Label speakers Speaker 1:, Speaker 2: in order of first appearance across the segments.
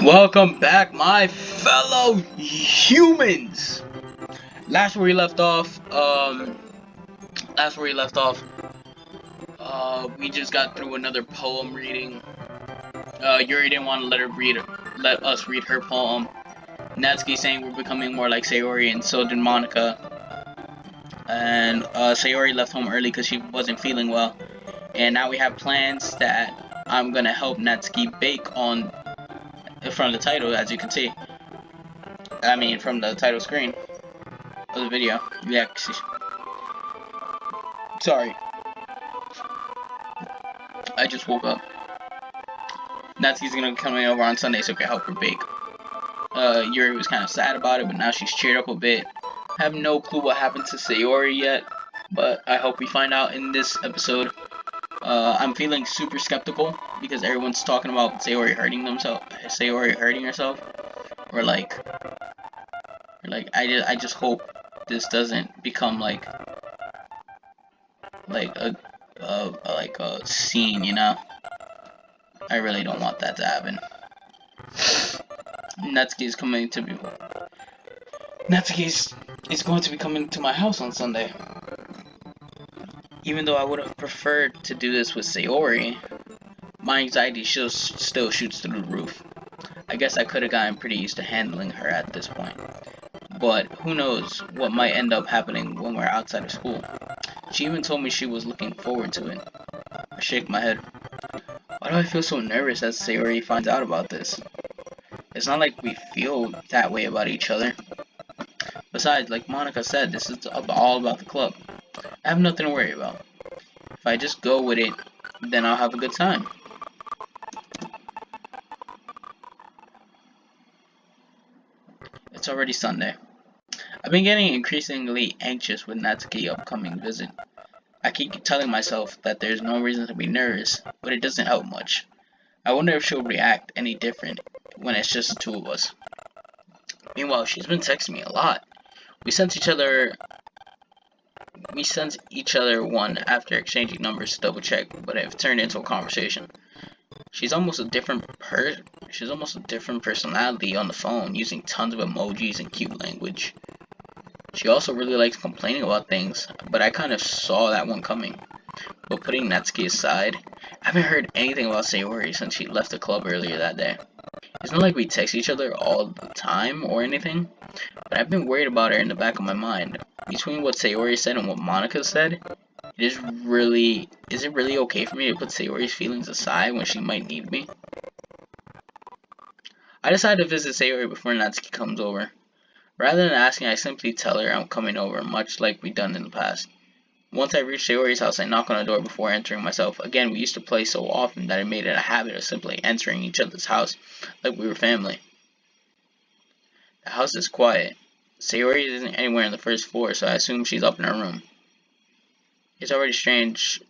Speaker 1: Welcome back, my fellow humans. Last where we left off, we just got through another poem reading. Yuri didn't want to let us read her poem. Natsuki saying we're becoming more like Sayori, and so did Monica. And Sayori left home early because she wasn't feeling well. And now we have plans that I'm gonna help Natsuki bake on in front of the title, as you can see. I mean, from the title screen of the video. Yeah, sorry. I just woke up. Natsuki's gonna be coming over on Sunday so I can help her bake. Yuri was kind of sad about it, but now she's cheered up a bit. I have no clue what happened to Sayori yet, but I hope we find out in this episode. I'm feeling super skeptical because everyone's talking about Sayori hurting herself, or like I just hope this doesn't become like a scene, you know. I really don't want that to happen. Natsuki is going to be coming to my house on Sunday. Even though I would have preferred to do this with Sayori, my anxiety still shoots through the roof. I guess I could have gotten pretty used to handling her at this point. But who knows what might end up happening when we're outside of school. She even told me she was looking forward to it. I shake my head. Why do I feel so nervous as Sayori finds out about this? It's not like we feel that way about each other. Besides, like Monica said, this is all about the club. I have nothing to worry about. If I just go with it, then I'll have a good time. It's already Sunday. I've been getting increasingly anxious with Natsuki's upcoming visit. I keep telling myself that there's no reason to be nervous, but it doesn't help much. I wonder if she'll react any different when it's just the two of us. Meanwhile, she's been texting me a lot. We sent each other one after exchanging numbers to double check, but it turned into a conversation. She's almost a different personality on the phone, using tons of emojis and cute language. She also really likes complaining about things, but I kind of saw that one coming. But putting Natsuki aside, I haven't heard anything about Sayori since she left the club earlier that day. It's not like we text each other all the time or anything, but I've been worried about her in the back of my mind. Between what Sayori said and what Monica said, is it really okay for me to put Sayori's feelings aside when she might need me? I decided to visit Sayori before Natsuki comes over. Rather than asking, I simply tell her I'm coming over, much like we've done in the past. Once I reach Sayori's house, I knock on the door before entering myself. Again, we used to play so often that I made it a habit of simply entering each other's house like we were family. The house is quiet. Sayori isn't anywhere on the first floor, so I assume she's up in her room. It's already strange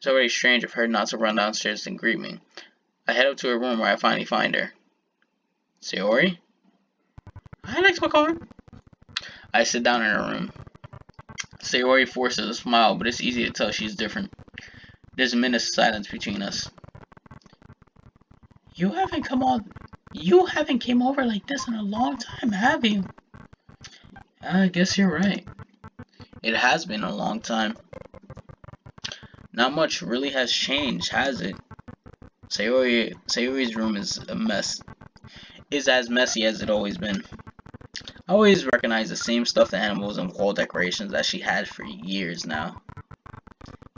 Speaker 1: of her not to run downstairs and greet me. I head up to her room where I finally find her. Sayori? Hi, LexPlay. I sit down in her room. Sayori forces a smile, but it's easy to tell she's different. There's a minute's silence between us. You haven't came over like this in a long time, have you? I guess you're right. It has been a long time. Not much really has changed, has it? Sayori's room is a mess. Is as messy as it always been. I always recognize the same stuffed animals and wall decorations that she had for years now.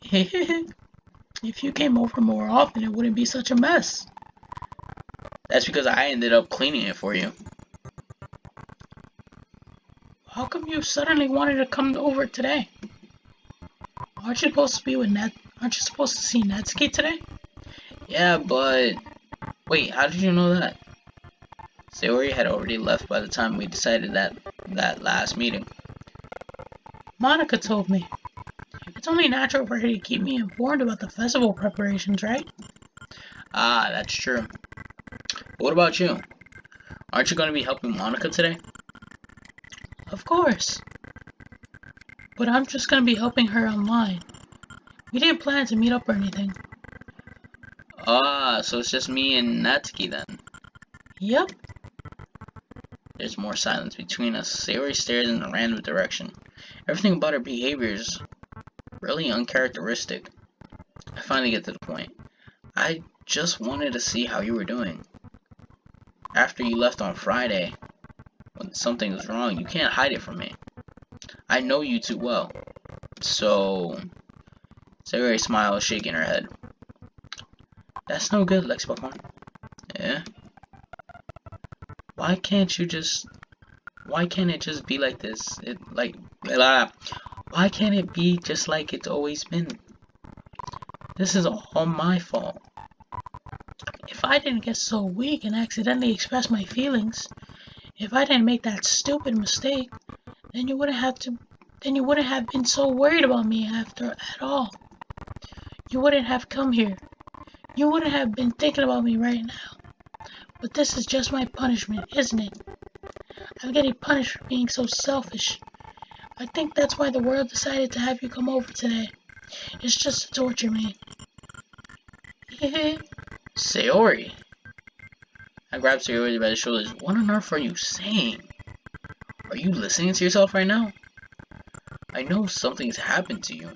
Speaker 1: If you came over more often, it wouldn't be such a mess. That's because I ended up cleaning it for you. How come you suddenly wanted to come over today? Aren't you supposed to see Natsuki today? Yeah, but... Wait, how did you know that? Sayori had already left by the time we decided that last meeting. Monica told me. It's only natural for her to keep me informed about the festival preparations, right? Ah, that's true. What about you? Aren't you going to be helping Monica today? Of course. But I'm just going to be helping her online. We didn't plan to meet up or anything. Ah, so it's just me and Natsuki then. Yep. There's more silence between us. Sayori stares in a random direction. Everything about her behavior is really uncharacteristic. I finally get to the point. I just wanted to see how you were doing. After you left on Friday, when something was wrong, you can't hide it from me. I know you too well. So, Sayori smiles, shaking her head. That's no good, LexPlay. Yeah? Why can't it just be like this? Why can't it be just like it's always been? This is all my fault. If I didn't get so weak and accidentally express my feelings, if I didn't make that stupid mistake, then you wouldn't have been so worried about me at all. You wouldn't have come here. You wouldn't have been thinking about me right now. But this is just my punishment, isn't it? I'm getting punished for being so selfish. I think that's why the world decided to have you come over today. It's just to torture me. Sayori. I grabbed Sayori by the shoulders. What on earth are you saying? Are you listening to yourself right now? I know something's happened to you.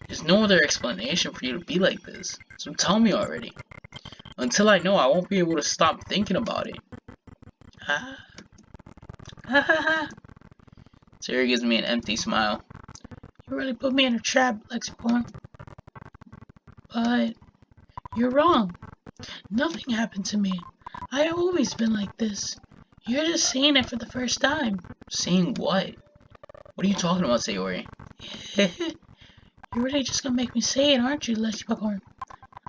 Speaker 1: There's no other explanation for you to be like this. So tell me already. Until I know, I won't be able to stop thinking about it. Ha ha ha ha. Sayori gives me an empty smile. You really put me in a trap, LexPlay. But you're wrong. Nothing happened to me. I've always been like this. You're just seeing it for the first time. Seeing what? What are you talking about, Sayori? You're really just gonna make me say it, aren't you, LexPlay?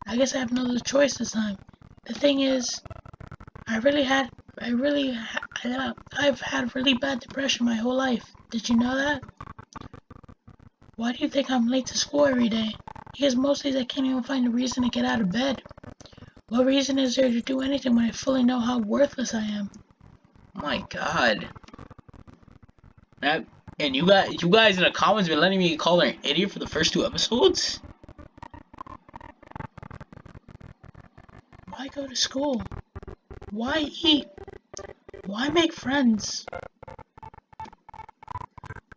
Speaker 1: I guess I have no other choice this time. The thing is, I've had really bad depression my whole life. Did you know that? Why do you think I'm late to school every day? Because most days I can't even find a reason to get out of bed. What reason is there to do anything when I fully know how worthless I am? My God. And you guys in the comments been letting me call her an idiot for the first 2 episodes? Why go to school? Why eat? Why make friends?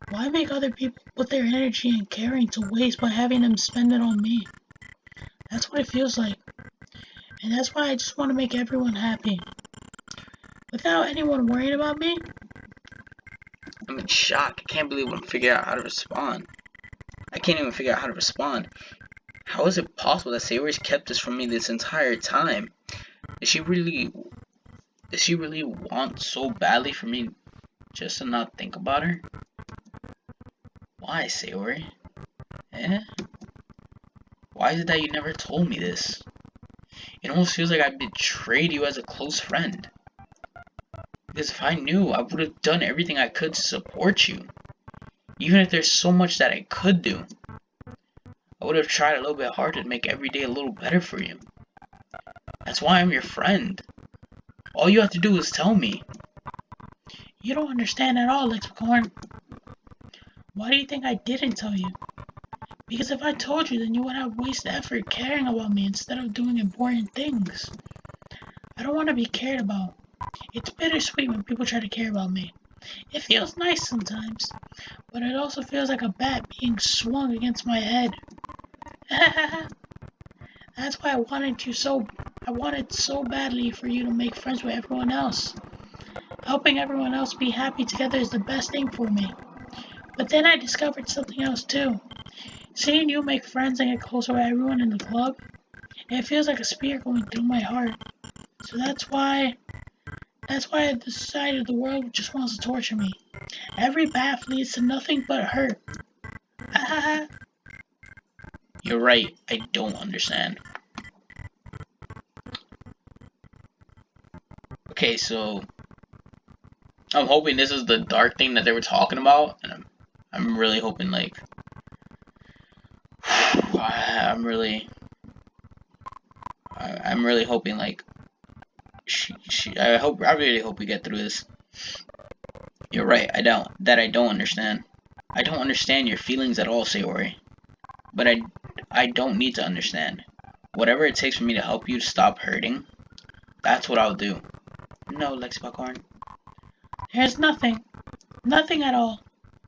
Speaker 1: Why make other people put their energy and caring to waste by having them spend it on me? That's what it feels like. And that's why I just want to make everyone happy. Without anyone worrying about me? I'm in shock. I can't believe I'm figuring out how to respond. I can't even figure out how to respond. How is it possible that Sayori's kept this from me this entire time? Does she really want so badly for me just to not think about her? Why, Sayori? Eh? Why is it that you never told me this? It almost feels like I betrayed you as a close friend. Because if I knew, I would have done everything I could to support you. Even if there's so much that I could do. I would have tried a little bit harder to make every day a little better for you. That's why I'm your friend. All you have to do is tell me. You don't understand at all, LexPlay. Why do you think I didn't tell you? Because if I told you, then you would have wasted effort caring about me instead of doing important things. I don't want to be cared about. It's bittersweet when people try to care about me. It feels nice sometimes, but it also feels like a bat being swung against my head. That's why I wanted so badly for you to make friends with everyone else. Helping everyone else be happy together is the best thing for me. But then I discovered something else too. Seeing you make friends and get closer with everyone in the club, it feels like a spear going through my heart. So that's why I decided the world just wants to torture me. Every path leads to nothing but hurt. You're right, I don't understand. Okay, so I'm hoping this is the dark thing that they were talking about, and I'm really hoping like I'm really hoping like I really hope we get through this. You're right, I don't understand. I don't understand your feelings at all, Sayori. But I don't need to understand. whatever it takes for me to help you to stop hurting, that's what I'll do. No, LexPlay. There's nothing. Nothing at all.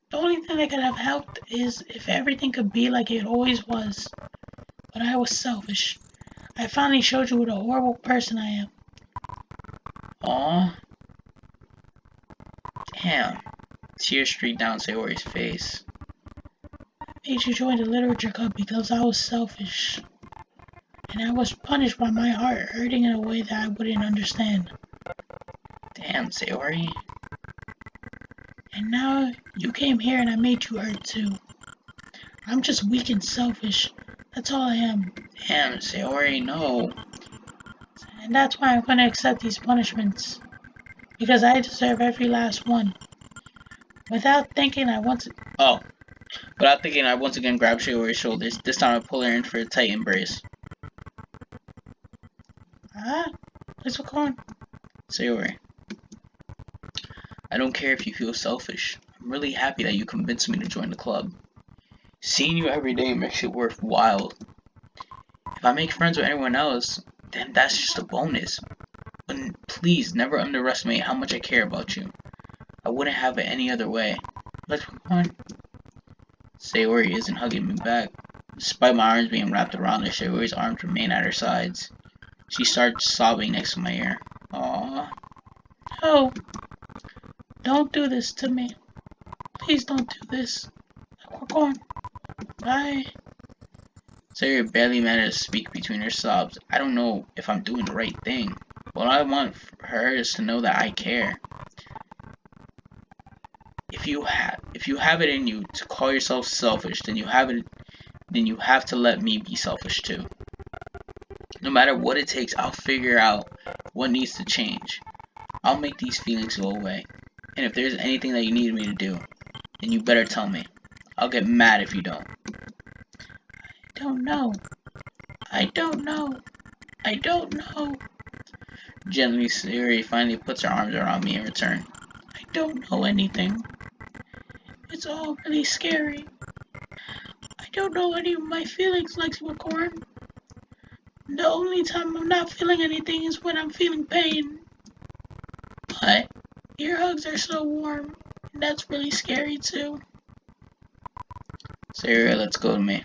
Speaker 1: The only thing that could have helped is if everything could be like it always was. But I was selfish. I finally showed you what a horrible person I am. Aww. Damn. Tears streaked down Sayori's face. I made you join the literature club because I was selfish. And I was punished by my heart hurting in a way that I wouldn't understand. Damn, Sayori. And now you came here and I made you hurt too. I'm just weak and selfish. That's all I am. Damn, Sayori, no. And that's why I'm gonna accept these punishments. Because I deserve every last one. Without thinking, I once again grabbed Sayori's shoulders. This time I pull her in for a tight embrace. Let's go on. Sayori. I don't care if you feel selfish. I'm really happy that you convinced me to join the club. Seeing you every day makes it worthwhile. If I make friends with anyone else, then that's just a bonus. But please never underestimate how much I care about you. I wouldn't have it any other way. Let's go on. Sayori isn't hugging me back. Despite my arms being wrapped around her, Sayori's arms remain at her sides. She starts sobbing next to my ear. Aww. Oh. Don't do this to me. Please don't do this. Go on. Bye. Sayori barely managed to speak between her sobs. I don't know if I'm doing the right thing. What I want for her is to know that I care. If you have it in you to call yourself selfish, then you have to let me be selfish too. No matter what it takes, I'll figure out what needs to change. I'll make these feelings go away. And if there's anything that you need me to do, then you better tell me. I'll get mad if you don't. I don't know. I don't know. I don't know. Gently, Sayori finally puts her arms around me in return. I don't know anything. It's all really scary. I don't know any of my feelings, LexPlay. The only time I'm not feeling anything is when I'm feeling pain. But your hugs are so warm, and that's really scary too. Sayori lets go of me.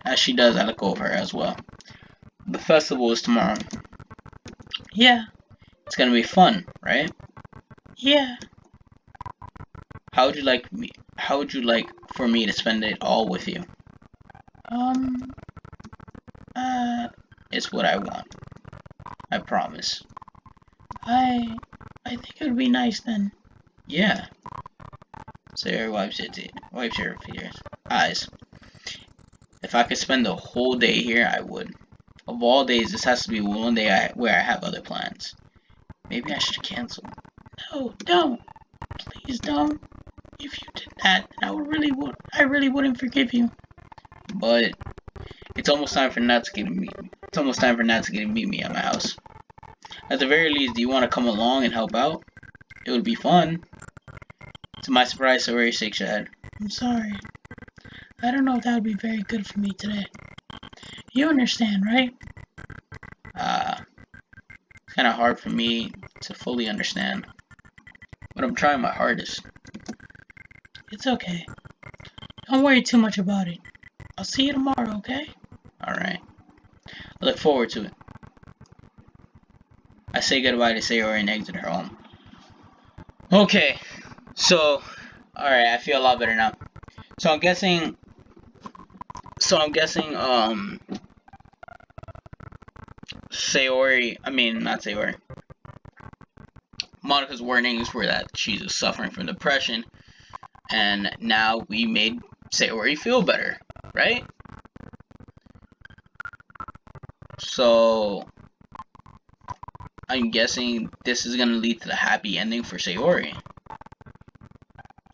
Speaker 1: As she does, I let go of her as well. The festival is tomorrow. Yeah. It's gonna be fun, right? Yeah. How would you like for me to spend it all with you? It's what I want. I promise. I think it would be nice then. Yeah. Sayori wipes her eyes. If I could spend the whole day here, I would. Of all days, this has to be one day where I have other plans. Maybe I should cancel. No, don't. Please don't. If you did that, then I really wouldn't forgive you. But it's almost time for Nat to get to meet me at my house. At the very least, do you want to come along and help out? It would be fun. To my surprise, Sayori shakes her head. I'm sorry. I don't know if that would be very good for me today. You understand, right? It's kind of hard for me to fully understand. But I'm trying my hardest. It's okay. Don't worry too much about it. I'll see you tomorrow, okay? Alright. I look forward to it. I say goodbye to Sayori and exit her home. Okay. So, alright, I feel a lot better now. So I'm guessing, Monika's warnings were that she's suffering from depression, and now we made Sayori feel better, right? So, I'm guessing this is gonna lead to the happy ending for Sayori.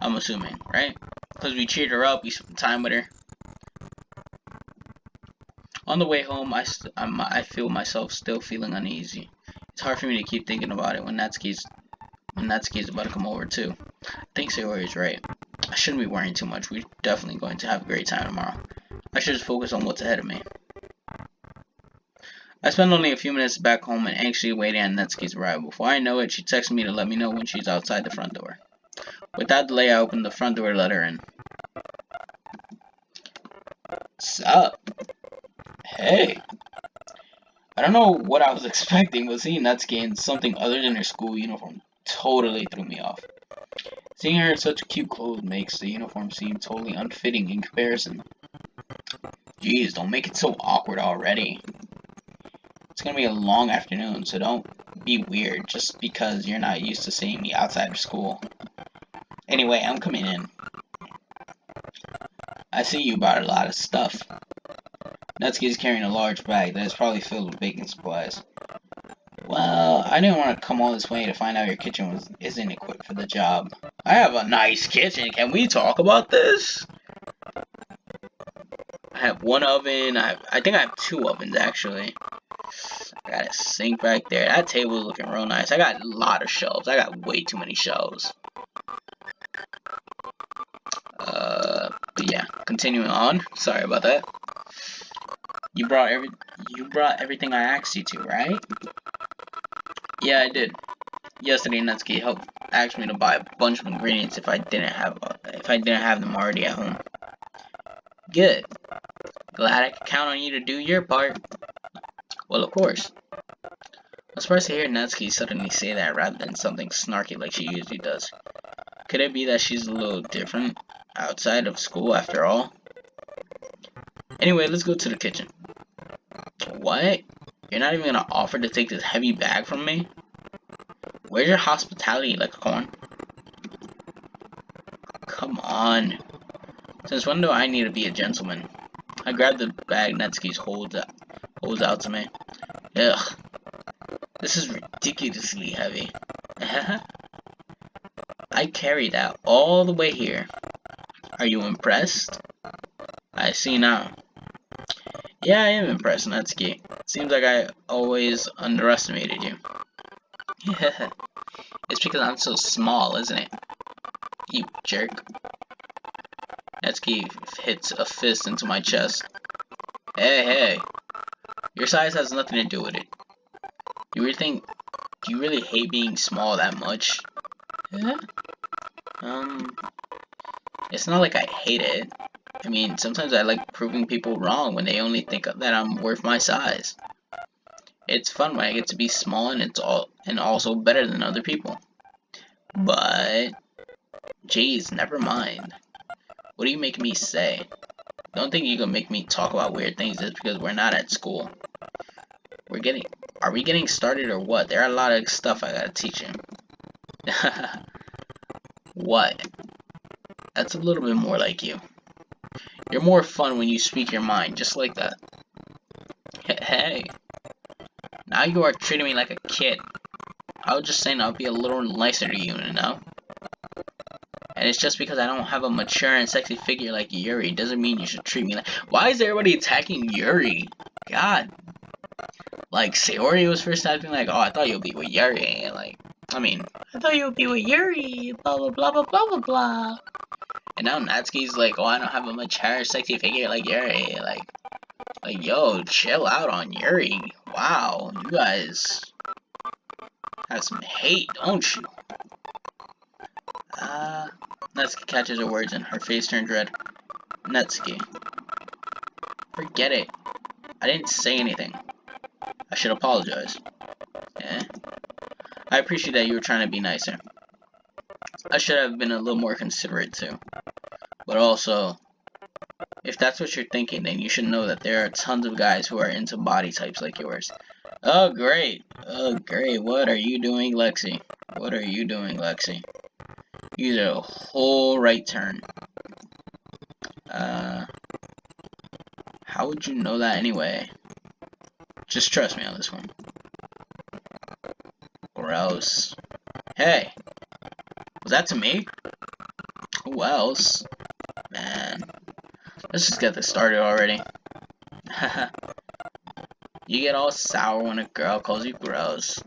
Speaker 1: I'm assuming, right? Because we cheered her up, we spent time with her. On the way home, I feel myself still feeling uneasy. It's hard for me to keep thinking about it when Natsuki's about to come over too. I think Sayori is right. I shouldn't be worrying too much. We're definitely going to have a great time tomorrow. I should just focus on what's ahead of me. I spent only a few minutes back home and anxiously waiting on Netsuki's arrival. Before I know it, she texted me to let me know when she's outside the front door. Without delay, I opened the front door to let her in. Sup? Hey. I don't know what I was expecting, but seeing Natsuki in something other than her school uniform totally threw me off. Seeing her in such cute clothes makes the uniform seem totally unfitting in comparison. Jeez, don't make it so awkward already. It's gonna be a long afternoon, so don't be weird just because you're not used to seeing me outside of school. Anyway, I'm coming in. I see you brought a lot of stuff. Natsuki is carrying a large bag that is probably filled with baking supplies. Well, I didn't want to come all this way to find out your kitchen isn't equipped for the job. I have a nice kitchen. Can we talk about this? I have one oven. I think I have two ovens, actually. I got a sink back there. That table is looking real nice. I got a lot of shelves. I got way too many shelves. But yeah, continuing on. Sorry about that. You brought everything I asked you to, right? Yeah, I did. Yesterday, Natsuki asked me to buy a bunch of ingredients if I didn't have them already at home. Good. Glad I could count on you to do your part. Well, of course. I'm surprised to hear Natsuki suddenly say that rather than something snarky like she usually does. Could it be that she's a little different outside of school after all? Anyway, let's go to the kitchen. What? You're not even gonna offer to take this heavy bag from me? Where's your hospitality, Leprechaun? Come on. Since when do I need to be a gentleman? I grabbed the bag Natsuki holds out to me. Ugh. This is ridiculously heavy. I carried that all the way here. Are you impressed? I see now. Yeah, I am impressed, Natsuki. Seems like I always underestimated you. It's because I'm so small, isn't it? You jerk. Natsuki hits a fist into my chest. Hey. Your size has nothing to do with it. Do you really hate being small that much? Yeah? It's not like I hate it. I mean, sometimes I like proving people wrong when they only think that I'm worth my size. It's fun when I get to be small and also better than other people. But, geez, never mind. What are you making me say? Don't think you can make me talk about weird things just because we're not at school. Are we getting started or what? There are a lot of stuff I gotta teach him. What? That's a little bit more like you. You're more fun when you speak your mind, just like that. Hey. Now you are treating me like a kid. I was just saying I'll be a little nicer to you, you know? And it's just because I don't have a mature and sexy figure like Yuri doesn't mean you should treat me like— Why is everybody attacking Yuri? God. Like, Sayori was first acting like, oh, I thought you'd be with Yuri. Like, I thought you'd be with Yuri. Blah, blah, blah, blah, blah, blah, blah. And now Natsuki's like, oh, I don't have a mature, sexy figure like Yuri. Like, yo, chill out on Yuri. Wow, you guys have some hate, don't you? Natsuki catches her words and her face turns red. Natsuki. Forget it. I didn't say anything. I should apologize. Eh? I appreciate that you were trying to be nicer. I should have been a little more considerate too. But also, if that's what you're thinking, then you should know that there are tons of guys who are into body types like yours. Oh, great. Oh, great. What are you doing, Lexi? What are you doing, Lexi? You did a whole right turn. How would you know that anyway? Just trust me on this one. Gross. Hey! Was that to me? Who else? Man. Let's just get this started already. You get all sour when a girl calls you gross.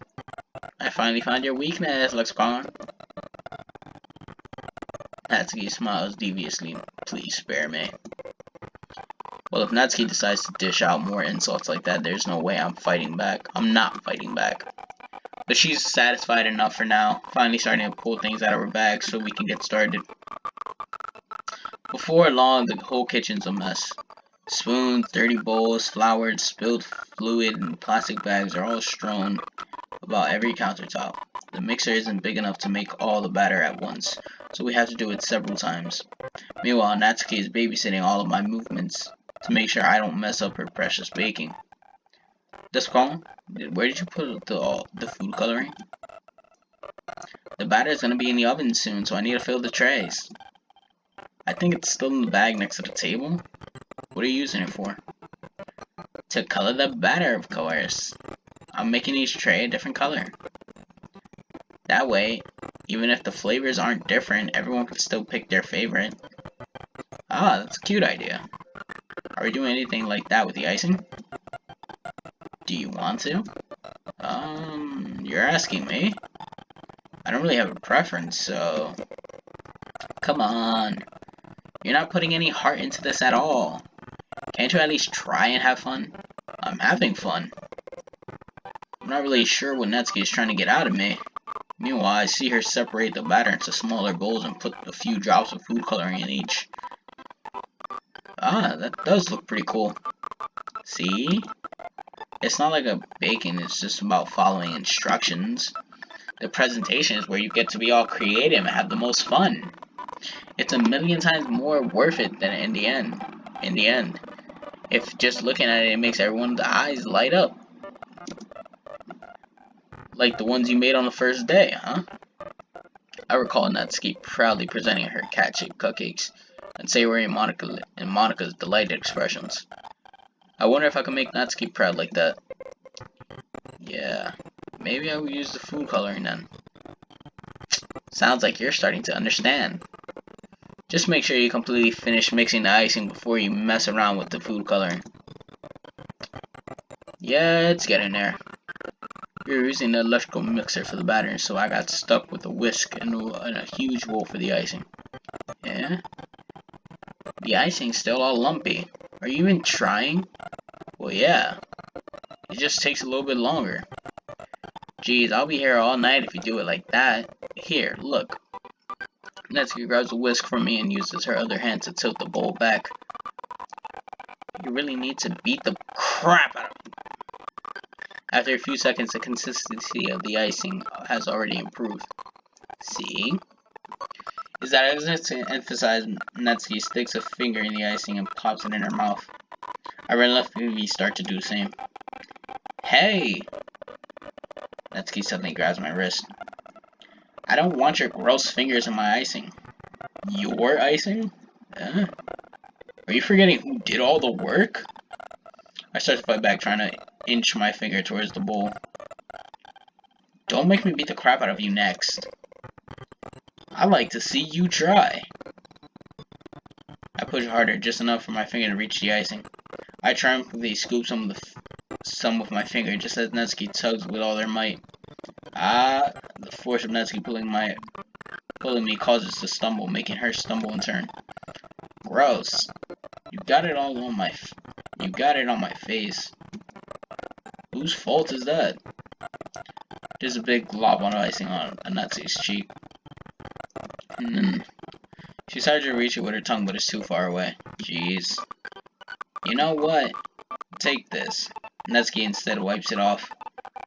Speaker 1: I finally found your weakness, LexPlay. Natsuki smiles deviously. Please spare me. Well, if Natsuki decides to dish out more insults like that, there's no way I'm fighting back. I'm not fighting back. But she's satisfied enough for now, finally starting to pull things out of her bag so we can get started. Before long, the whole kitchen's a mess. Spoons, dirty bowls, flour, spilled fluid, and plastic bags are all strewn about every countertop. The mixer isn't big enough to make all the batter at once, so we have to do it several times. Meanwhile, Natsuki is babysitting all of my movements to make sure I don't mess up her precious baking. Descon, where did you put the food coloring? The batter is going to be in the oven soon, so I need to fill the trays. I think it's still in the bag next to the table. What are you using it for? To color the batter, of course. I'm making each tray a different color. That way, even if the flavors aren't different, everyone can still pick their favorite. Ah, that's a cute idea. Are we doing anything like that with the icing? Do you want to? You're asking me? I don't really have a preference, so... Come on. You're not putting any heart into this at all. Can't you at least try and have fun? I'm having fun. I'm not really sure what Natsuki is trying to get out of me. Meanwhile, I see her separate the batter into smaller bowls and put a few drops of food coloring in each. Ah, that does look pretty cool. See? It's not like a baking, it's just about following instructions. The presentation is where you get to be all creative and have the most fun. It's a million times more worth it than in the end. If just looking at it, it makes everyone's eyes light up. Like the ones you made on the first day, huh? I recall Natsuki proudly presenting her cat-shaped cupcakes and savoring Monica's delighted expressions. I wonder if I can make Natsuki proud like that. Yeah, maybe I will use the food coloring then. Sounds like you're starting to understand. Just make sure you completely finish mixing the icing before you mess around with the food coloring. Yeah, it's getting there. You're using the electrical mixer for the batter, so I got stuck with a whisk and a huge bowl for the icing. Yeah? The icing's still all lumpy. Are you even trying? Well, yeah. It just takes a little bit longer. Geez, I'll be here all night if you do it like that. Here, look. Natsuki grabs a whisk from me and uses her other hand to tilt the bowl back. You really need to beat the crap out of it. After a few seconds, the consistency of the icing has already improved. See? Is that as to emphasize, Natsuki sticks a finger in the icing and pops it in her mouth. I reluctantly start to do the same. Hey! Natsuki suddenly grabs my wrist. I don't want your gross fingers in my icing. Your icing? Are you forgetting who did all the work? I start to fight back, trying to inch my finger towards the bowl. Don't make me beat the crap out of you next. I'd like to see you try. I push harder, just enough for my finger to reach the icing. I triumphantly scoop some with my finger, just as Natsuki tugs with all their might. Ah, the force of Natsuki pulling me causes to stumble, making her stumble in turn. Gross. You got it on my face. Whose fault is that? There's a big glob of icing on Natsuki's cheek. She started to reach it with her tongue, but it's too far away. Jeez. You know what? Take this. Natsuki instead wipes it off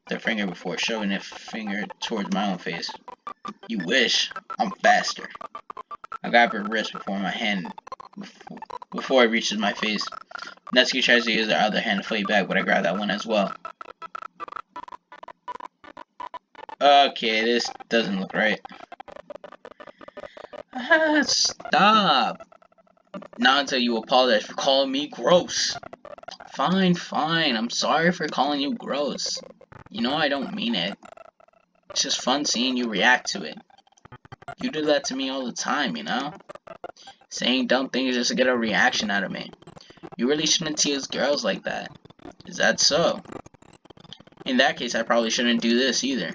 Speaker 1: with her finger before shoving her finger towards my own face. You wish. I'm faster. I grab her wrist before it reaches my face. Natsuki tries to use her other hand to fight back, but I grab that one as well. Okay, this doesn't look right. Stop! Not until you apologize for calling me gross. Fine, I'm sorry for calling you gross. You know I don't mean it. It's just fun seeing you react to it. You do that to me all the time, you know? Saying dumb things just to get a reaction out of me. You really shouldn't tease girls like that. Is that so? In that case, I probably shouldn't do this either.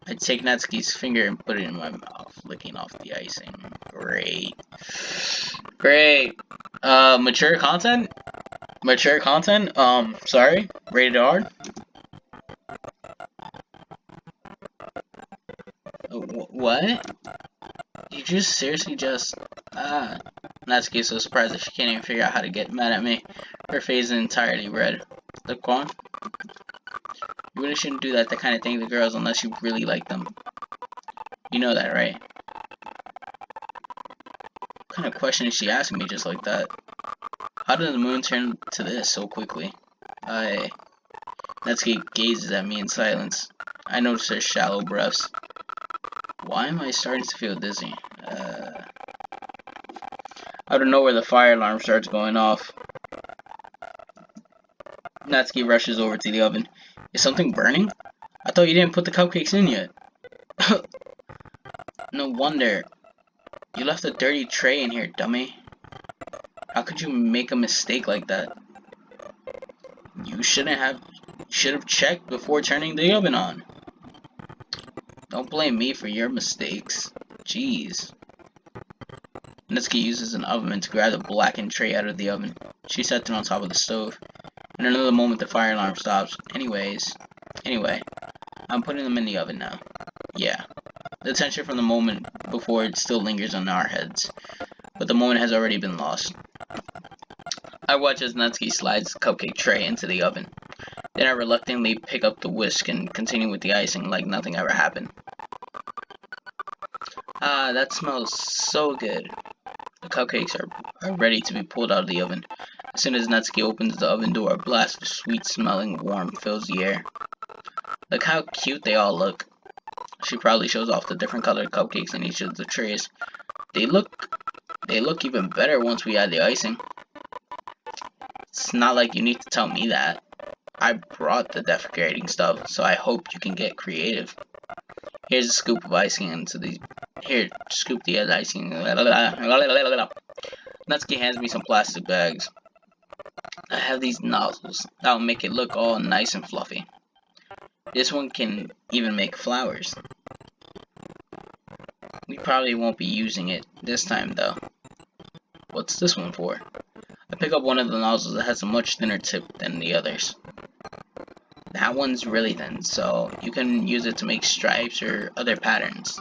Speaker 1: I take Natsuki's finger and put it in my mouth, licking off the icing. Great. Mature content? Mature content? Sorry? Rated R? What? You just seriously just... Ah. Natsuki's so surprised that she can't even figure out how to get mad at me. Her face is entirely red. Look on. You really shouldn't do that kind of thing to girls unless you really like them. You know that, right? What kind of question is she asking me just like that? How did the moon turn to this so quickly? Natsuki gazes at me in silence. I notice her shallow breaths. Why am I starting to feel dizzy? Out of nowhere, the fire alarm starts going off. Natsuki rushes over to the oven. Is something burning? I thought you didn't put the cupcakes in yet. No wonder. You left a dirty tray in here, dummy. How could you make a mistake like that? You should have checked before turning the oven on. Don't blame me for your mistakes. Jeez. Natsuki uses an oven to grab the blackened tray out of the oven. She sets it on top of the stove. In another moment, the fire alarm stops. Anyway, I'm putting them in the oven now. Yeah. The tension from the moment before it still lingers on our heads, but the moment has already been lost. I watch as Natsuki slides the cupcake tray into the oven. Then I reluctantly pick up the whisk and continue with the icing like nothing ever happened. Ah, that smells so good. The cupcakes are ready to be pulled out of the oven. As soon as Natsuki opens the oven door, a blast of sweet-smelling warmth fills the air. Look how cute they all look. She proudly shows off the different colored cupcakes in each of the trays. They look even better once we add the icing. It's not like you need to tell me that. I brought the decorating stuff, so I hope you can get creative. Here's a scoop of icing into the... Here, scoop the icing. Natsuki hands me some plastic bags. I have these nozzles that'll make it look all nice and fluffy. This one can even make flowers. We probably won't be using it this time though. What's this one for? I pick up one of the nozzles that has a much thinner tip than the others. That one's really thin, so you can use it to make stripes or other patterns.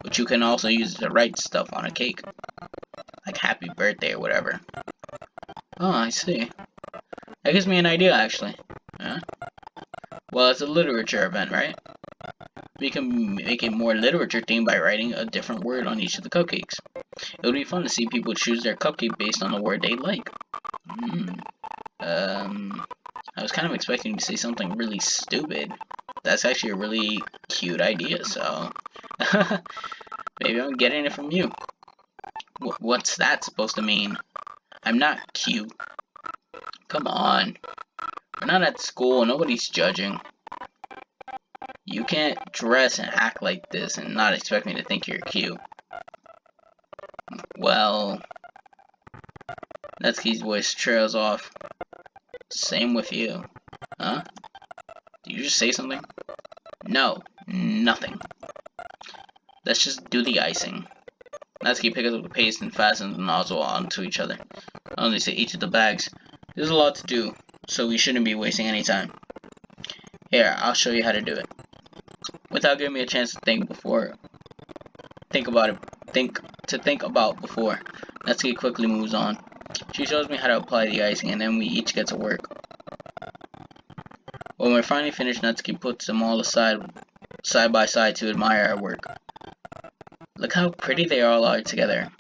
Speaker 1: But you can also use it to write stuff on a cake. Like happy birthday or whatever. Oh, I see. That gives me an idea actually. Huh? Well, it's a literature event, right? We can make it more literature themed by writing a different word on each of the cupcakes. It would be fun to see people choose their cupcake based on the word they like. I was kind of expecting to say something really stupid. That's actually a really cute idea, so... Maybe I'm getting it from you. What's that supposed to mean? I'm not cute. Come on. We're not at school, nobody's judging. You can't dress and act like this and not expect me to think you're cute. Well... Natsuki's voice trails off. Same with you. Huh? Did you just say something? No, nothing. Let's just do the icing. Natsuki picks up the paste and fastens the nozzle onto each other. Only to each of the bags. There's a lot to do, so we shouldn't be wasting any time. Here, I'll show you how to do it. Without giving me a chance to think before, Natsuki quickly moves on. She shows me how to apply the icing, and then we each get to work. When we're finally finished, Natsuki puts them all aside, side by side to admire our work. Look how pretty they all are together.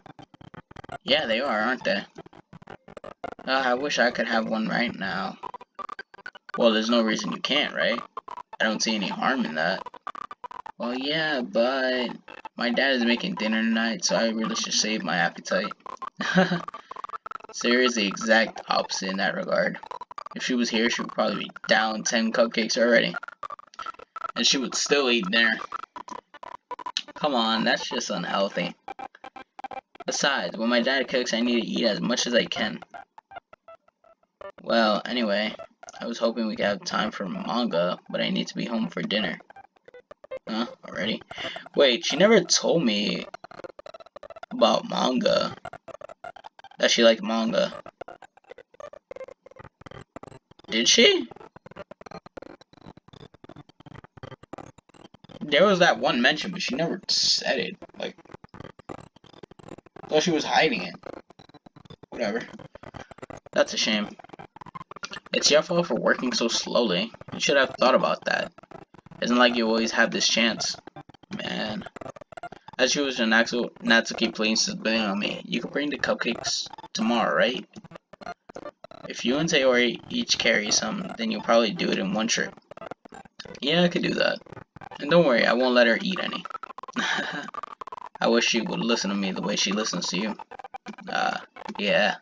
Speaker 1: Yeah, they are, aren't they? I wish I could have one right now. Well, there's no reason you can't, right? I don't see any harm in that. Well, yeah, but my dad is making dinner tonight, so I really should save my appetite. Sarah is the exact opposite in that regard. If she was here, she would probably be down 10 cupcakes already. And she would still eat dinner. Come on, that's just unhealthy. Besides, when my dad cooks, I need to eat as much as I can. Well, anyway, I was hoping we could have time for manga, but I need to be home for dinner. Huh? Already? Wait, she never told me about manga. that she liked manga. Did she? There was that one mention, but she never said it. Like, though she was hiding it. Whatever. That's a shame. It's your fault for working so slowly. You should have thought about that. Isn't like you always have this chance. Man. As you was Natsuki places blame on me. You can bring the cupcakes tomorrow, right? If you and Sayori each carry some, then you'll probably do it in one trip. Yeah, I could do that. And don't worry, I won't let her eat any. I wish she would listen to me the way she listens to you. Yeah.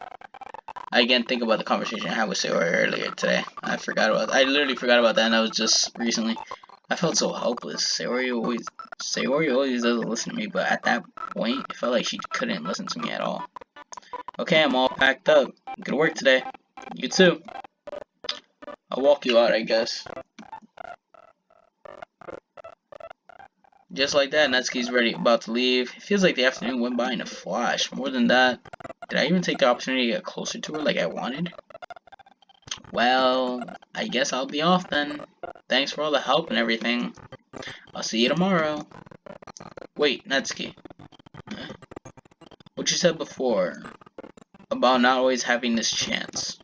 Speaker 1: I again think about the conversation I had with Sayori earlier today. I literally forgot about that, and that was just recently. I felt so helpless. Sayori always doesn't listen to me, but at that point, it felt like she couldn't listen to me at all. Okay, I'm all packed up. Good work today. You too. I'll walk you out, I guess. Just like that, Natsuki's about to leave. It feels like the afternoon went by in a flash. More than that, did I even take the opportunity to get closer to her like I wanted? Well, I guess I'll be off then. Thanks for all the help and everything. I'll see you tomorrow. Wait, Natsuki. What you said before about not always having this chance.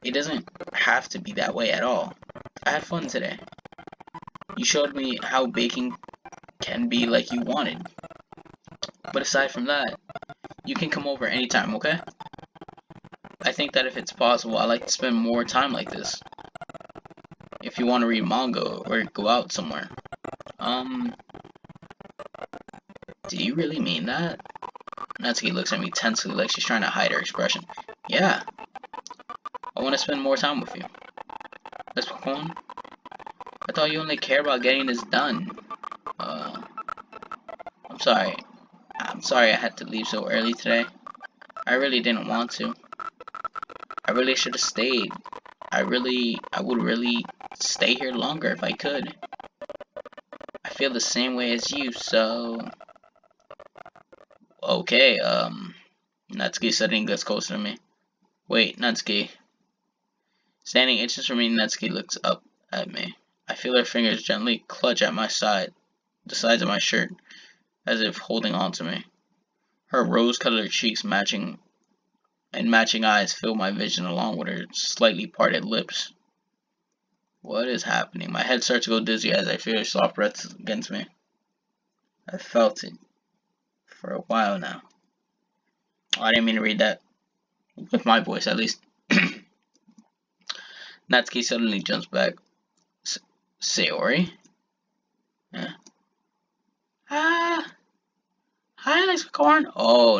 Speaker 1: It doesn't have to be that way at all. I had fun today. You showed me how baking can be like you wanted. But aside from that, you can come over anytime, okay? I think that if it's possible, I'd like to spend more time like this. If you want to read manga or go out somewhere. Do you really mean that? Natsuki looks at me tensely like she's trying to hide her expression. Yeah. I want to spend more time with you. Let's go on. I thought you only care about getting this done. I'm sorry. I'm sorry I had to leave so early today. I really didn't want to. I really should have stayed. I would really stay here longer if I could. I feel the same way as you, so... Okay, Natsuki suddenly gets closer to me. Wait, Natsuki. Standing inches from me, Natsuki looks up at me. I feel her fingers gently clutch at the sides of my shirt, as if holding on to me. Her rose-colored cheeks matching eyes fill my vision along with her slightly parted lips. What is happening? My head starts to go dizzy as I feel her soft breath against me. I felt it for a while now. Oh, I didn't mean to read that. With my voice, at least. Natsuki suddenly jumps back. Sayori? Yeah. Hi, LexPlay. Oh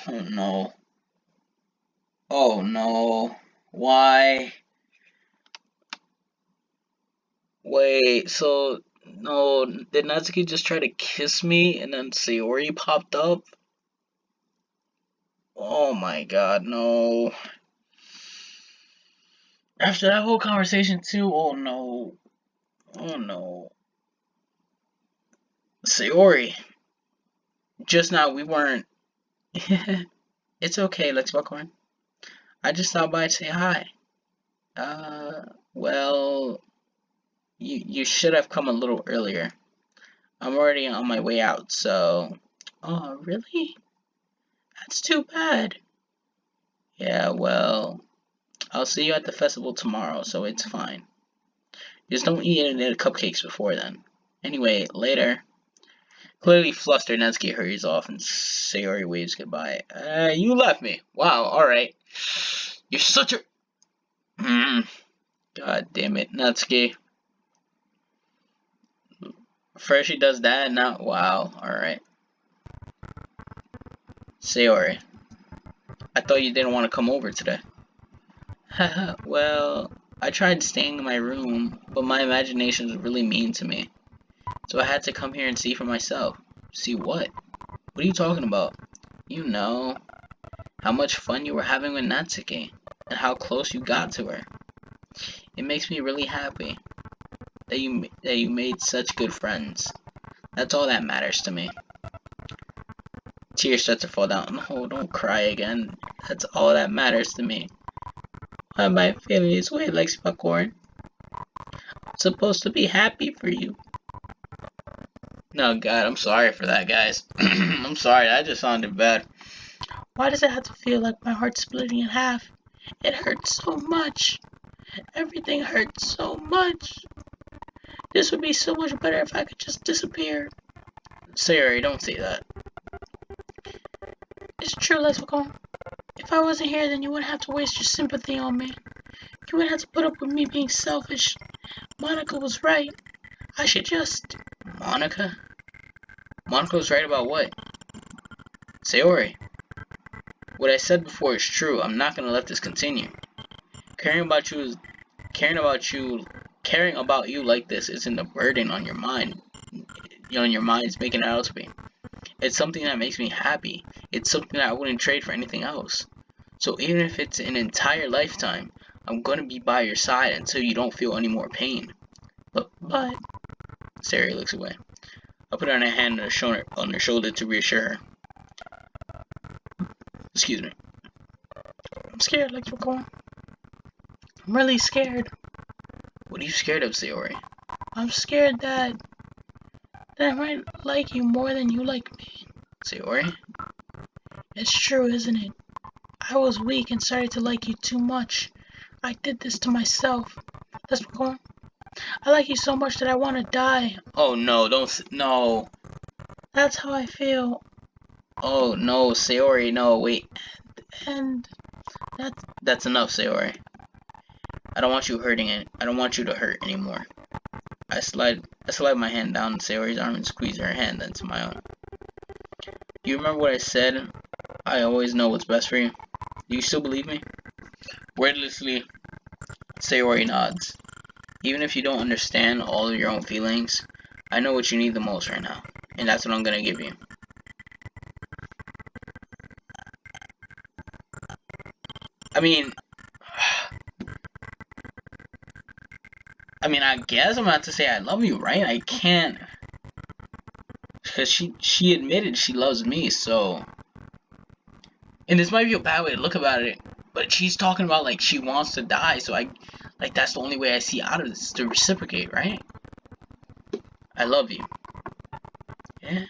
Speaker 1: no. Oh no. Why? Wait, so no, did Natsuki just try to kiss me and then Sayori popped up? Oh my god, no. After that whole conversation too, oh no. Oh no. Sayori. Just now we weren't. It's okay, LexPlay. I just stopped by to say hi. Well, you should have come a little earlier. I'm already on my way out, so... Oh, really? That's too bad. Yeah, well, I'll see you at the festival tomorrow, so it's fine. Just don't eat any of the cupcakes before then. Anyway, later. Clearly flustered, Natsuki hurries off and Sayori waves goodbye. You left me. Wow, alright. You're such a... God damn it, Natsuki. First she does that, now... Wow, alright. Sayori. I thought you didn't want to come over today. Haha, well, I tried staying in my room, but my imagination was really mean to me. So I had to come here and see for myself. See what? What are you talking about? You know, how much fun you were having with Natsuki, and how close you got to her. It makes me really happy that you made such good friends. That's all that matters to me. Tears start to fall down. No, don't cry again. That's all that matters to me. Why am I feeling this way, Lexi Popcorn? I'm supposed to be happy for you. No, God, I'm sorry for that, guys. I'm sorry, that just sounded bad. Why does it have to feel like my heart's splitting in half? It hurts so much. Everything hurts so much. This would be so much better if I could just disappear. Sayori, don't say that. It's true, Lexicon. If I wasn't here, then you wouldn't have to waste your sympathy on me. You wouldn't have to put up with me being selfish. Monica was right. I should just... Monica? Monica was right about what? Sayori. What I said before is true. I'm not gonna let this continue. Caring about you like this isn't a burden on your mind. On your mind is making it out to be. It's something that makes me happy. It's something that I wouldn't trade for anything else. So even if it's an entire lifetime, I'm gonna be by your side until you don't feel any more pain. But Sayori looks away. I put her hand on her shoulder to reassure her. Excuse me. I'm scared, Electrical. I'm really scared. What are you scared of, Sayori? I'm scared that I might like you more than you like me. Sayori? It's true, isn't it? I was weak and started to like you too much. I did this to myself. Electrical. I like you so much that I want to die. Oh no, no. That's how I feel. Oh no, Sayori, no, wait. And that's enough, Sayori. I don't want you hurting it. I don't want you to hurt anymore. I slide my hand down Sayori's arm and squeeze her hand into my own. Do you remember what I said? I always know what's best for you. Do you still believe me? Wordlessly, Sayori nods. Even if you don't understand all of your own feelings, I know what you need the most right now, and that's what I'm gonna give you. I guess I'm about to say I love you, right? I can't, because she admitted she loves me, so. And this might be a bad way to look about it, but she's talking about like she wants to die, so that's the only way I see out of this, to reciprocate, right? I love you. Yeah.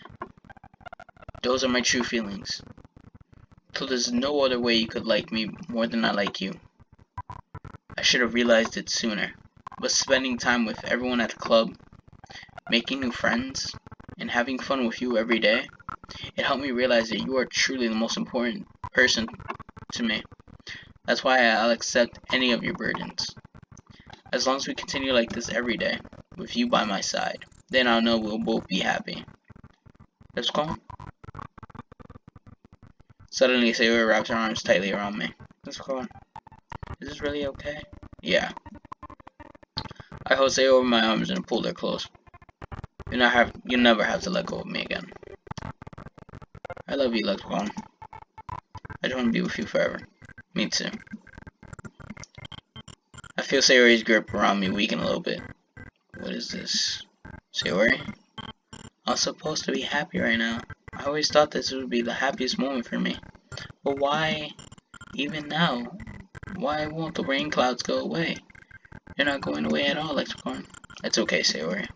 Speaker 1: Those are my true feelings. So there's no other way you could like me more than I like you. I should have realized it sooner. But spending time with everyone at the club, making new friends, and having fun with you every day, it helped me realize that you are truly the most important person to me. That's why I'll accept any of your burdens. As long as we continue like this every day, with you by my side, then I'll know we'll both be happy. Let's go. Suddenly, Sayori wraps her arms tightly around me. Let's go. Is this really okay? Yeah. I hold Sayori over my arms and pulled her close. You never have to let go of me again. I love you, Let's go. I just want to be with you forever. Me too. I feel Sayori's grip around me weaken a little bit. What is this? Sayori? I'm supposed to be happy right now. I always thought this would be the happiest moment for me. But why, even now, why won't the rain clouds go away? They're not going away at all, Lexicorn. It's okay, Sayori.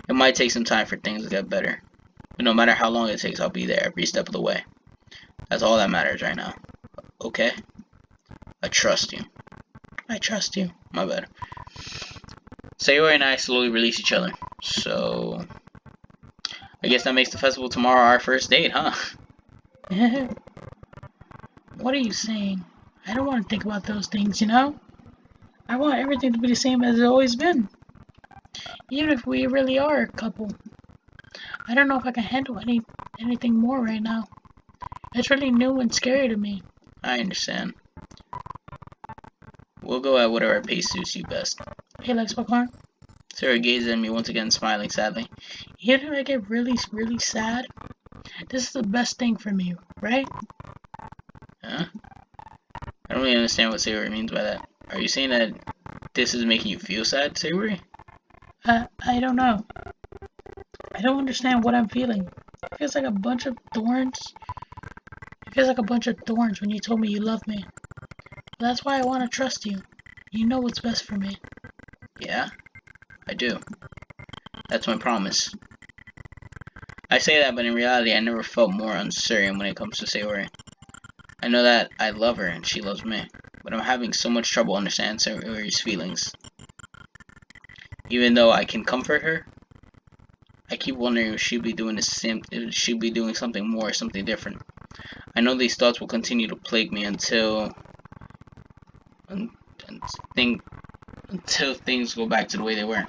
Speaker 1: It might take some time for things to get better. But no matter how long it takes, I'll be there every step of the way. That's all that matters right now. Okay? I trust you. I trust you. My bad. Sayori and I slowly release each other. So, I guess that makes the festival tomorrow our first date, huh? What are you saying? I don't want to think about those things, you know? I want everything to be the same as it's always been. Even if we really are a couple. I don't know if I can handle anything more right now. It's really new and scary to me. I understand. We'll go at whatever pace suits you best. Hey, Lex Popcorn. Sarah gazes at me once again, smiling sadly. Even if I get really, really sad, this is the best thing for me, right? Huh? I don't really understand what Sayori means by that. Are you saying that this is making you feel sad, Sayori? I don't know. I don't understand what I'm feeling. It feels like a bunch of thorns feels like a bunch of thorns when you told me you love me. But that's why I want to trust you. You know what's best for me.
Speaker 2: Yeah, I do. That's my promise. I say that, but in reality, I never felt more uncertain when it comes to Sayori. I know that I love her and she loves me, but I'm having so much trouble understanding Sayori's feelings. Even though I can comfort her, I keep wondering if she'd be doing the same, if she'd be doing something more, something different. I know these thoughts will continue to plague me until things go back to the way they were.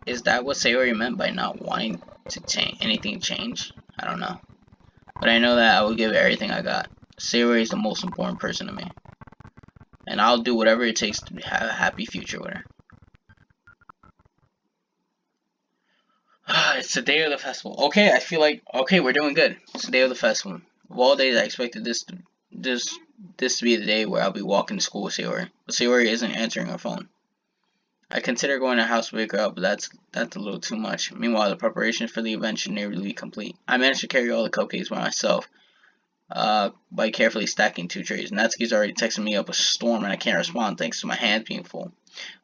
Speaker 2: Is that what Sayori meant by not wanting to change anything change? I don't know. But I know that I will give everything I got. Sayori is the most important person to me. And I'll do whatever it takes to have a happy future with her. It's the day of the festival. Okay, I feel like, okay, we're doing good. It's the day of the festival. Of all days, I expected this to be the day where I'll be walking to school with Sayori. But Sayori isn't answering her phone. I consider going to the house to wake her up, but that's a little too much. Meanwhile, the preparations for the event should nearly be complete. I managed to carry all the cupcakes by myself, by carefully stacking 2 trays. Natsuki's already texting me up a storm and I can't respond thanks to my hands being full.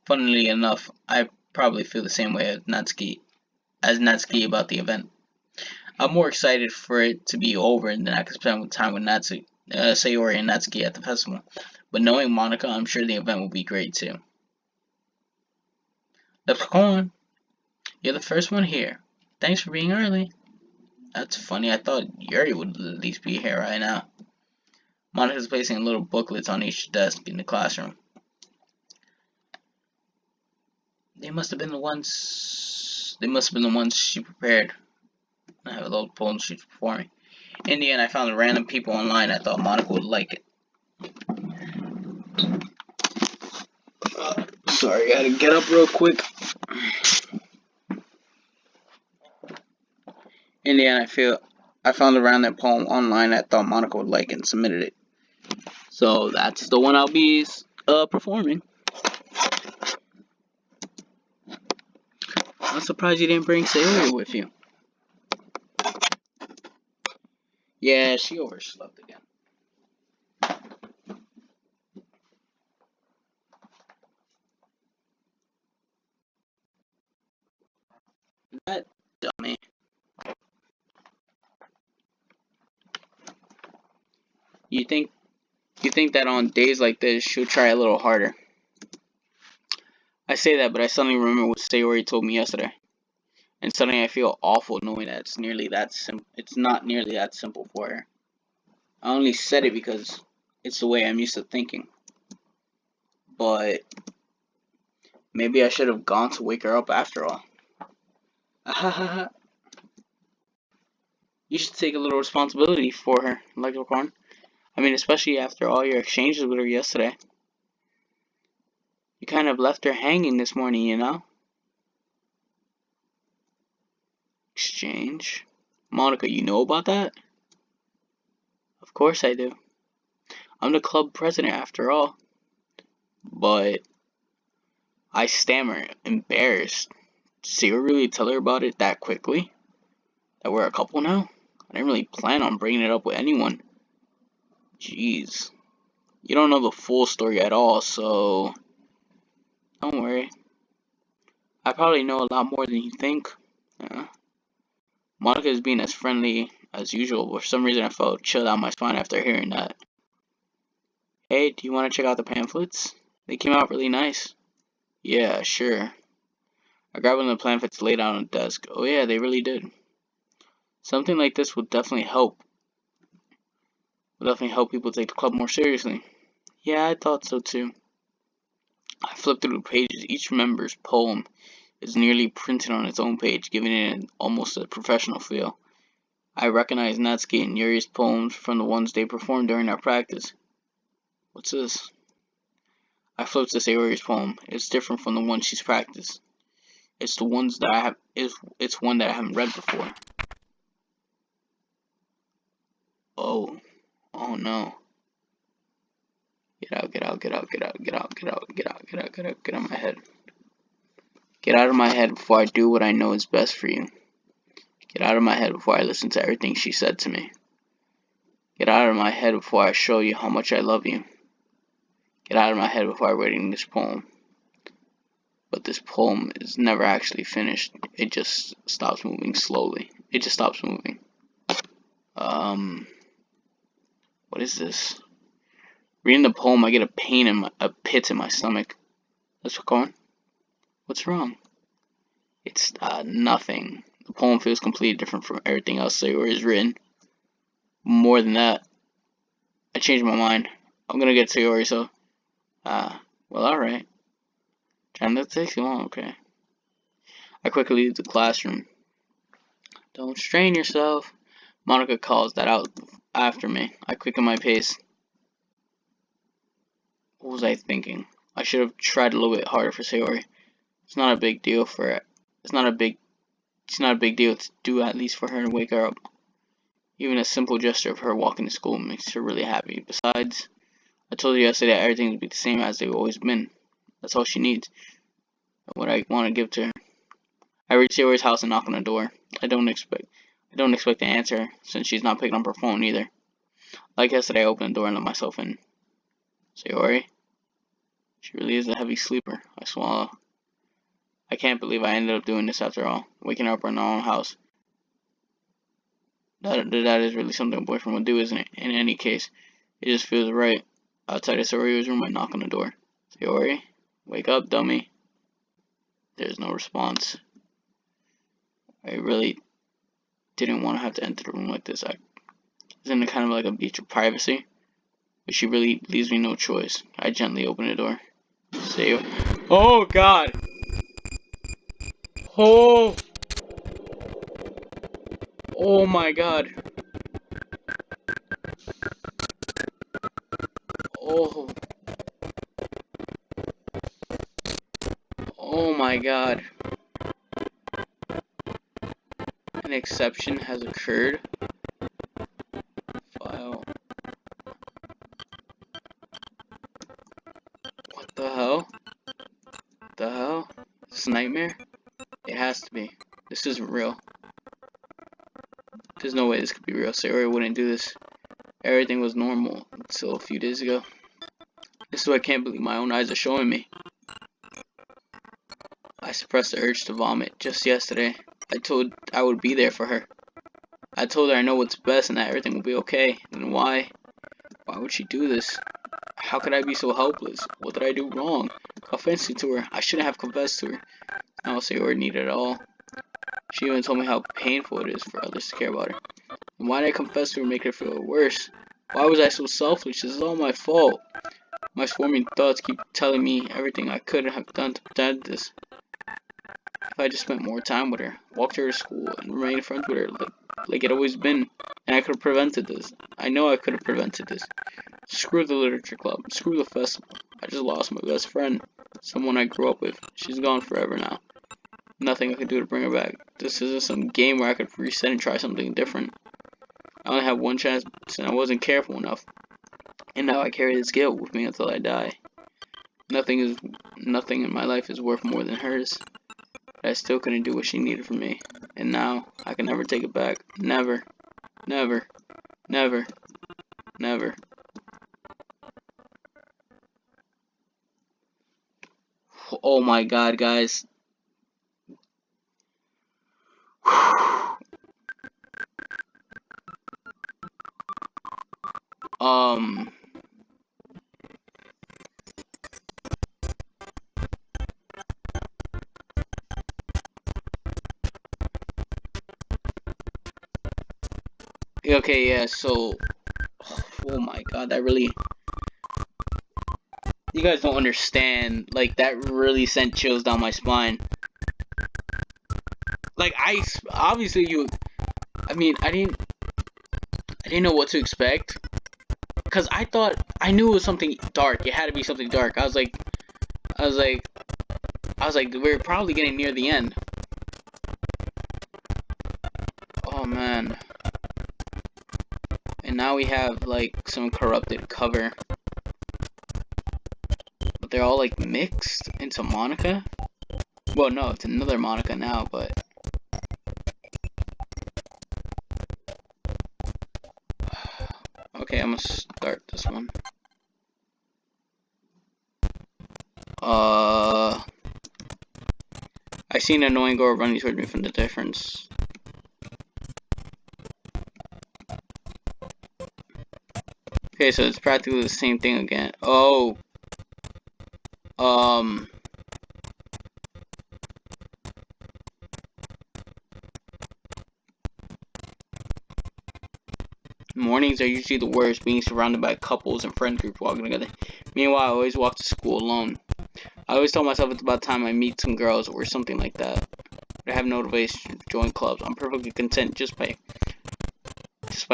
Speaker 2: Funnily enough, I probably feel the same way as Natsuki about the event. I'm more excited for it to be over and then I can spend time with Sayori and Natsuki at the festival. But knowing Monica, I'm sure the event will be great too. LexPlay, you're the first one here. Thanks for being early. That's funny, I thought Yuri would at least be here right now. Monica's placing little booklets on each desk in the classroom. They must have been the ones she prepared. I have a little poem sheet before me. In the end, I found random people online. I thought Monica would like it. Sorry, I gotta get up real quick. In the end, I found a random poem online I thought Monica would like and submitted it. So that's the one I'll be performing. I'm surprised you didn't bring Sayori with you. Yeah, she overslept again. That dummy. You think that on days like this she'll try a little harder. I say that, but I suddenly remember what Sayori told me yesterday. And suddenly I feel awful knowing that it's not nearly that simple for her. I only said it because it's the way I'm used to thinking. But maybe I should have gone to wake her up after all. You should take a little responsibility for her, Leprechaun. I mean, especially after all your exchanges with her yesterday. You kind of left her hanging this morning, you know? Exchange? Monica, you know about that? Of course I do. I'm the club president after all. But I stammer, embarrassed. Did Sarah really tell her about it that quickly? That we're a couple now? I didn't really plan on bringing it up with anyone. Jeez. You don't know the full story at all, so don't worry. I probably know a lot more than you think. Monica is being as friendly as usual, but for some reason I felt chilled down my spine after hearing that. Hey, do you want to check out the pamphlets? They came out really nice. Yeah, sure. I grabbed one of the pamphlets laid out on the desk. Oh yeah, they really did. Something like this will definitely help. Will definitely help people take the club more seriously. Yeah, I thought so too. I flipped through the pages. Each member's poem is nearly printed on its own page, giving it almost a professional feel. I recognized Natsuki and Yuri's poems from the ones they performed during our practice. What's this? I flipped to Sayori's poem. It's different from the one she's practiced. It's the ones that I have. It's one that I haven't read before. Oh no! Get out! Get out! Get out! Get out! Get out! Get out! Get out! Get out! Get out! Get out of my head! Get out of my head before I do what I know is best for you. Get out of my head before I listen to everything she said to me. Get out of my head before I show you how much I love you. Get out of my head before I write this poem. But this poem is never actually finished. It just stops moving slowly. It just stops moving. What is this? Reading the poem, I get a pit in my stomach. Let's go on. What's wrong? It's nothing. The poem feels completely different from everything else Sayori has written. More than that, I changed my mind. I'm gonna get Sayori, so well, alright. Trying not to take too long, okay. I quickly leave the classroom. Don't strain yourself. Monica calls that out after me. I quicken my pace. What was I thinking? I should have tried a little bit harder for Sayori. It's not a big deal for it. It's not a big deal to do, at least for her, to wake her up. Even a simple gesture of her walking to school makes her really happy. Besides, I told her yesterday that everything would be the same as they've always been. That's all she needs. And what I want to give to her. I reach Sayori's house and knock on the door. I don't expect to answer since she's not picking up her phone either. Like yesterday, I opened the door and let myself in. Sayori? She really is a heavy sleeper. I swallow. I can't believe I ended up doing this after all. Waking her up in our own house. That is really something a boyfriend would do, isn't it? In any case, it just feels right. Outside of Sayori's room, I knock on the door. Sayori? Wake up, dummy. There's no response. I really didn't want to have to enter the room like this. Isn't it kind of like a beach of privacy? But she really leaves me no choice. I gently open the door. Sayori. Oh God! Oh! Oh my God! Oh! Oh my God! An exception has occurred. File. What the hell? The hell? Is this a nightmare? It has to be. This isn't real. There's no way this could be real. Sayori wouldn't do this. Everything was normal until a few days ago. This is what I can't believe my own eyes are showing me. I suppressed the urge to vomit just yesterday. I told I would be there for her. I told her I know what's best and that everything will be okay. Then why? Why would she do this? How could I be so helpless? What did I do wrong? Offensive to her. I shouldn't have confessed to her. I don't say or need it at all. She even told me how painful it is for others to care about her. And why did I confess to her and make her feel worse? Why was I so selfish? This is all my fault. My swarming thoughts keep telling me everything I could have done to prevent this. If I just spent more time with her, walked her to school, and remained friends with her like it always been, and I could have prevented this. I know I could have prevented this. Screw the literature club. Screw the festival. I just lost my best friend. Someone I grew up with. She's gone forever now. Nothing I could do to bring her back. This isn't some game where I could reset and try something different. I only had one chance and I wasn't careful enough. And now I carry this guilt with me until I die. Nothing in my life is worth more than hers. But I still couldn't do what she needed from me. And now I can never take it back. Never. Never. Never. Never. Oh my God, guys. Okay, yeah, so, oh my God, that really, you guys don't understand, like, that really sent chills down my spine. Like, obviously I mean, I didn't know what to expect, because I knew it was something dark. It had to be something dark. I was like, we're probably getting near the end. Oh man. And now we have like some corrupted cover. But they're all like mixed into Monica. Well, no, it's another Monica now, but Okay, I'm gonna start this one. I seen an annoying girl running towards me from the difference. Okay, so it's practically the same thing again. Oh. Mornings are usually the worst, being surrounded by couples and friend groups walking together. Meanwhile, I always walk to school alone. I always tell myself it's about time I meet some girls or something like that. But I have no motivation to join clubs. I'm perfectly content just by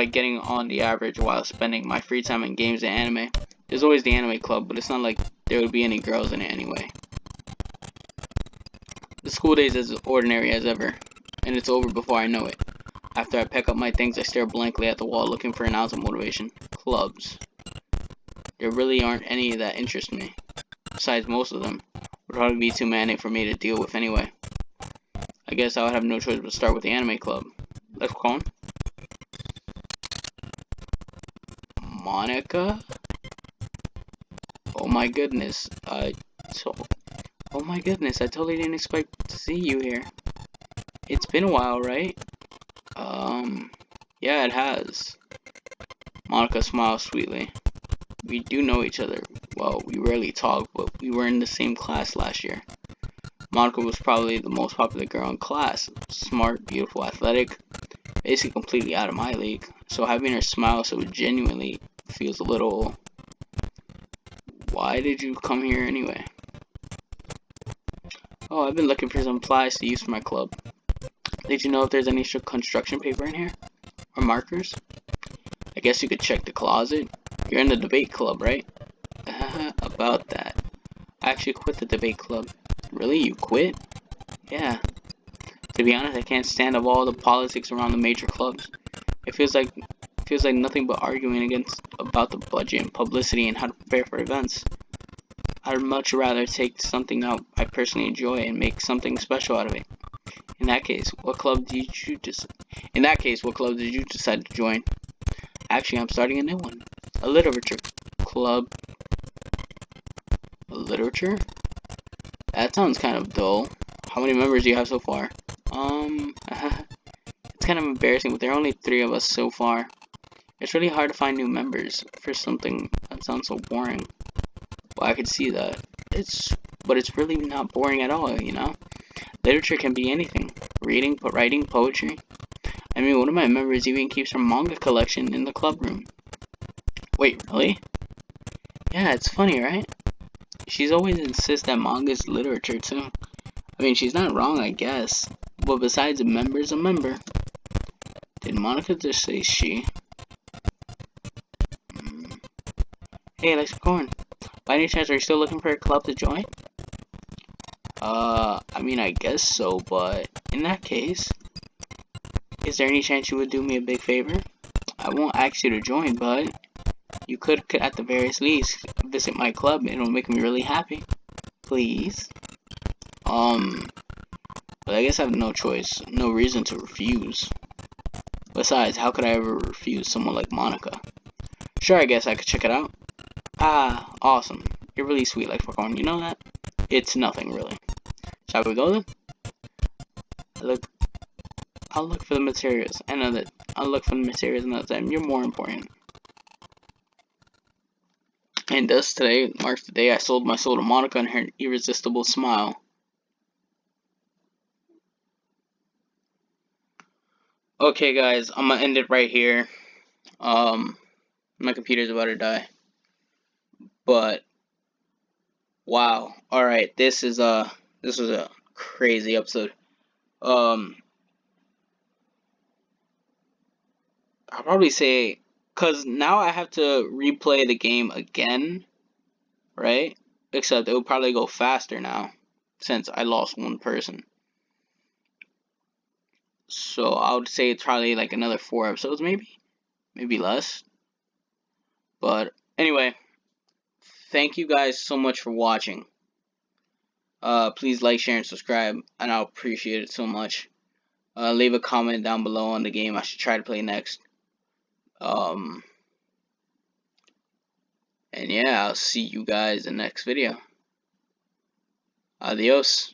Speaker 2: getting on the average while spending my free time in games and anime. There's always the anime club, but it's not like there would be any girls in it anyway. The school day is as ordinary as ever, and it's over before I know it. After I pack up my things, I stare blankly at the wall looking for an ounce of motivation. Clubs. There really aren't any that interest me. Besides, most of them would probably be too many for me to deal with anyway. I guess I would have no choice but to start with the anime club. Let's go on. Monica? Oh my goodness. Oh my goodness, I totally didn't expect to see you here. It's been a while, right? Yeah, it has. Monica smiles sweetly. We do know each other. Well, we rarely talk, but we were in the same class last year. Monica was probably the most popular girl in class. Smart, beautiful, athletic, basically completely out of my league. So having her smile so genuinely feels a little... Why did you come here anyway? Oh, I've been looking for some supplies to use for my club. Did you know if there's any extra construction paper in here? Or markers? I guess you could check the closet. You're in the debate club, right? About that. I actually quit the debate club. Really? You quit? Yeah. To be honest, I can't stand of all the politics around the major clubs. It feels like nothing but arguing about the budget and publicity and how to prepare for events. I'd much rather take something out I personally enjoy and make something special out of it. In that case, what club did you decide to join? Actually, I'm starting a new one. A literature club. A literature? That sounds kind of dull. How many members do you have so far? It's kind of embarrassing, but there are only 3 of us so far. It's really hard to find new members for something that sounds so boring. Well, I could see that. But it's really not boring at all, you know? Literature can be anything. Reading, writing, poetry. I mean, one of my members even keeps her manga collection in the club room. Wait, really? Yeah, it's funny, right? She's always insists that manga is literature, too. I mean, she's not wrong, I guess. But besides, a member's a member. Did Monica just say she? Hey, let's go on. By any chance, are you still looking for a club to join? I mean, I guess so, but in that case, is there any chance you would do me a big favor? I won't ask you to join, but you could at the very least visit my club. It'll make me really happy. Please. But I guess I have no choice, no reason to refuse. Besides, how could I ever refuse someone like Monica? Sure, I guess I could check it out. Ah, awesome. You're really sweet, like Popcorn. You know that? It's nothing, really. Shall we go then? I'll look for the materials. I know that. I'll look for the materials another time. You're more important. And thus, today marks the day I sold my soul to Monica and her irresistible smile. Okay, guys, I'm gonna end it right here. My computer's about to die. But wow. Alright, this was a crazy episode. I'll probably say, cause now I have to replay the game again, right? Except it will probably go faster now, since I lost one person. So I would say it's probably like another 4 episodes, maybe less. But anyway, thank you guys so much for watching. Please like, share, and subscribe, and I'll appreciate it so much. Leave a comment down below on the game I should try to play next. And yeah, I'll see you guys in the next video. Adios.